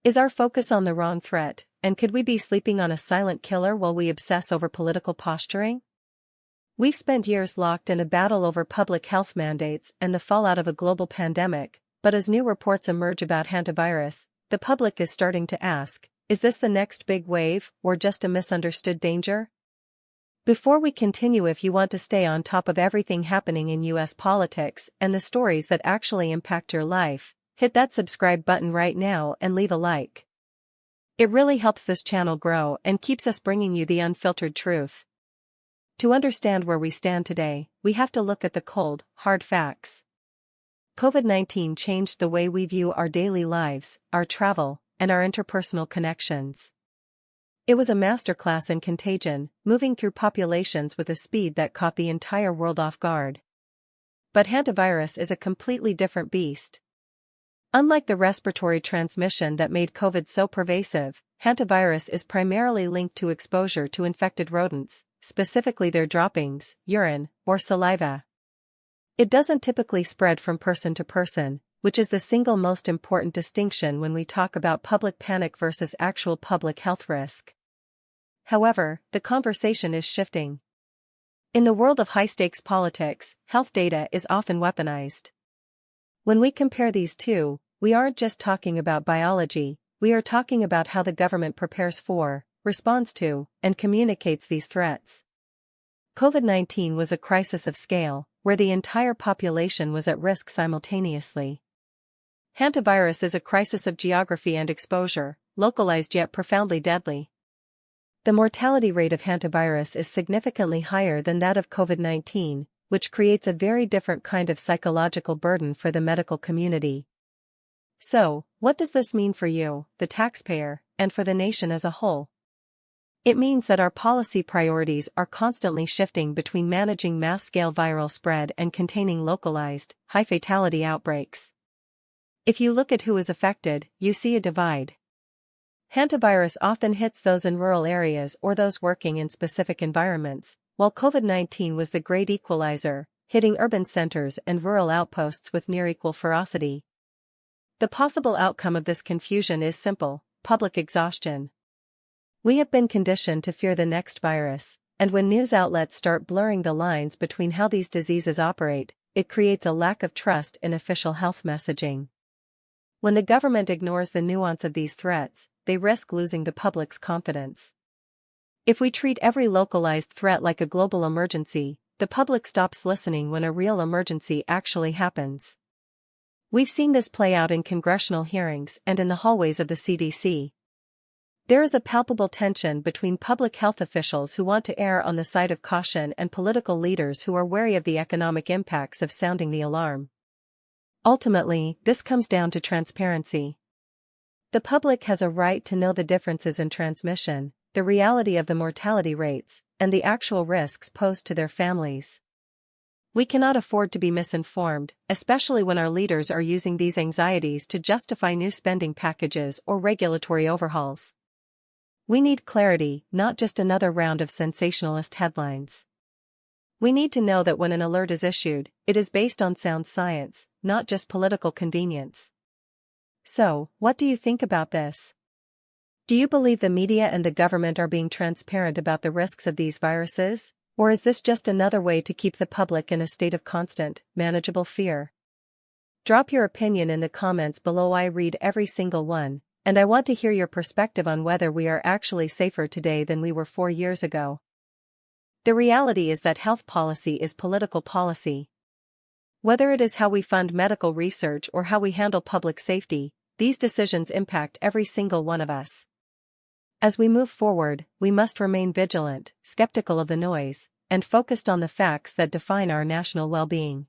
Is our focus on the wrong threat, and could we be sleeping on a silent killer while we obsess over political posturing? We've spent years locked in a battle over public health mandates and the fallout of a global pandemic, but as new reports emerge about hantavirus, the public is starting to ask, is this the next big wave, or just a misunderstood danger? Before we continue, if you want to stay on top of everything happening in US politics and the stories that actually impact your life, hit that subscribe button right now and leave a like. It really helps this channel grow and keeps us bringing you the unfiltered truth. To understand where we stand today, we have to look at the cold, hard facts. COVID-19 changed the way we view our daily lives, our travel, and our interpersonal connections. It was a masterclass in contagion, moving through populations with a speed that caught the entire world off guard. But hantavirus is a completely different beast. Unlike the respiratory transmission that made COVID so pervasive, hantavirus is primarily linked to exposure to infected rodents, specifically their droppings, urine, or saliva. It doesn't typically spread from person to person, which is the single most important distinction when we talk about public panic versus actual public health risk. However, the conversation is shifting. In the world of high-stakes politics, health data is often weaponized. When we compare these two, we aren't just talking about biology, we are talking about how the government prepares for, responds to, and communicates these threats. COVID-19 was a crisis of scale, where the entire population was at risk simultaneously. Hantavirus is a crisis of geography and exposure, localized yet profoundly deadly. The mortality rate of hantavirus is significantly higher than that of COVID-19, which creates a very different kind of psychological burden for the medical community. So, what does this mean for you, the taxpayer, and for the nation as a whole? It means that our policy priorities are constantly shifting between managing mass-scale viral spread and containing localized, high-fatality outbreaks. If you look at who is affected, you see a divide. Hantavirus often hits those in rural areas or those working in specific environments, while COVID-19 was the great equalizer, hitting urban centers and rural outposts with near-equal ferocity. The possible outcome of this confusion is simple: public exhaustion. We have been conditioned to fear the next virus, and when news outlets start blurring the lines between how these diseases operate, it creates a lack of trust in official health messaging. When the government ignores the nuance of these threats, they risk losing the public's confidence. If we treat every localized threat like a global emergency, the public stops listening when a real emergency actually happens. We've seen this play out in congressional hearings and in the hallways of the CDC. There is a palpable tension between public health officials who want to err on the side of caution and political leaders who are wary of the economic impacts of sounding the alarm. Ultimately, this comes down to transparency. The public has a right to know the differences in transmission, the reality of the mortality rates, and the actual risks posed to their families. We cannot afford to be misinformed, especially when our leaders are using these anxieties to justify new spending packages or regulatory overhauls. We need clarity, not just another round of sensationalist headlines. We need to know that when an alert is issued, it is based on sound science, not just political convenience. So, what do you think about this? Do you believe the media and the government are being transparent about the risks of these viruses, or is this just another way to keep the public in a state of constant, manageable fear? Drop your opinion in the comments below. I read every single one, and I want to hear your perspective on whether we are actually safer today than we were 4 years ago. The reality is that health policy is political policy. Whether it is how we fund medical research or how we handle public safety, these decisions impact every single one of us. As we move forward, we must remain vigilant, skeptical of the noise, and focused on the facts that define our national well-being.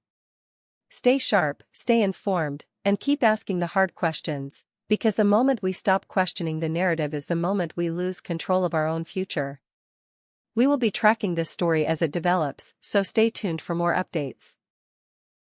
Stay sharp, stay informed, and keep asking the hard questions, because the moment we stop questioning the narrative is the moment we lose control of our own future. We will be tracking this story as it develops, so stay tuned for more updates.